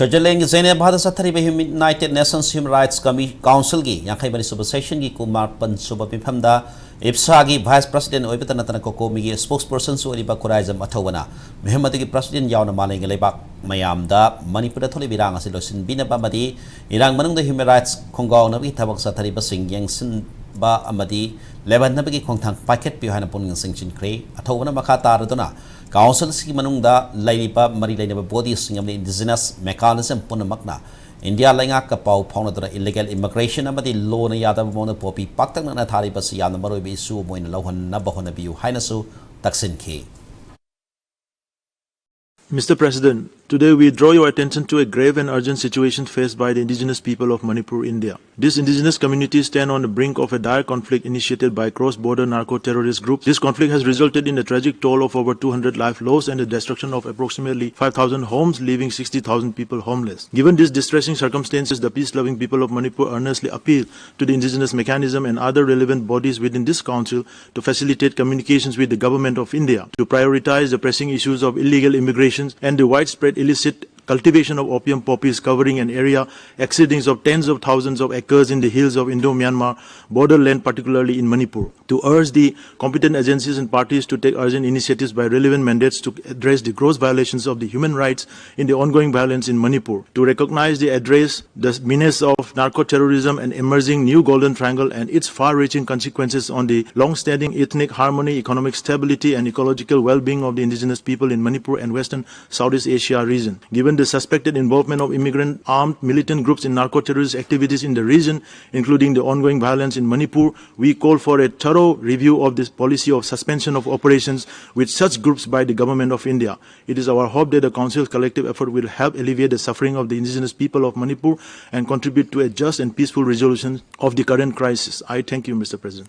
Switzerland Geneva Sathari United Nations Human Rights Council gi Yankai Bani Suba Session gi Kumar Pan Suba Pimhamda IPSA gi Vice President Oibatan Tanako mi spokesperson su Oliba Kuraizam Atawana Muhammad President Yauna Maling Lebak Mayamda Manipur Tholi Birang Asilosin Bina Bamadi Irang Manung the Human Rights Kongo Nabi Tabak Sathari Basing Yang Sin Ba Amadi Leban Nabigi Kongtang Paket behind upon Singchin Cray Atawana Makata Radona Council si manungda lainipa mari lainaba bodies singam indigenous mechanism punamakna India lainga kapau paunadra illegal immigration amadi law na yada mona popi paktang na thari basi yana marobi isu moina lauhan na bahona biu hainasu taksin ki. Mr. President, today we draw your attention to a grave and urgent situation faced by the indigenous people of Manipur, India. These indigenous communities stand on the brink of a dire conflict initiated by cross-border narco-terrorist groups. This conflict has resulted in a tragic toll of over 200 lives lost and the destruction of approximately 5,000 homes, leaving 60,000 people homeless. Given these distressing circumstances, the peace-loving people of Manipur earnestly appeal to the indigenous mechanism and other relevant bodies within this council to facilitate communications with the government of India, to prioritize the pressing issues of illegal immigration and the widespread illicit cultivation of opium poppies covering an area exceeding of tens of thousands of acres in the hills of Indo-Myanmar borderland, particularly in Manipur, to urge the competent agencies and parties to take urgent initiatives by relevant mandates to address the gross violations of the human rights in the ongoing violence in Manipur, to recognize the menace of narco-terrorism and emerging new golden triangle and its far-reaching consequences on the long-standing ethnic harmony, economic stability and ecological well-being of the indigenous people in Manipur and Western Southeast Asia region. Given the suspected involvement of immigrant armed militant groups in narco-terrorist activities in the region, including the ongoing violence in Manipur, we call for a thorough review of this policy of suspension of operations with such groups by the government of India. It is our hope that the Council's collective effort will help alleviate the suffering of the indigenous people of Manipur and contribute to a just and peaceful resolution of the current crisis. I thank you, Mr. President.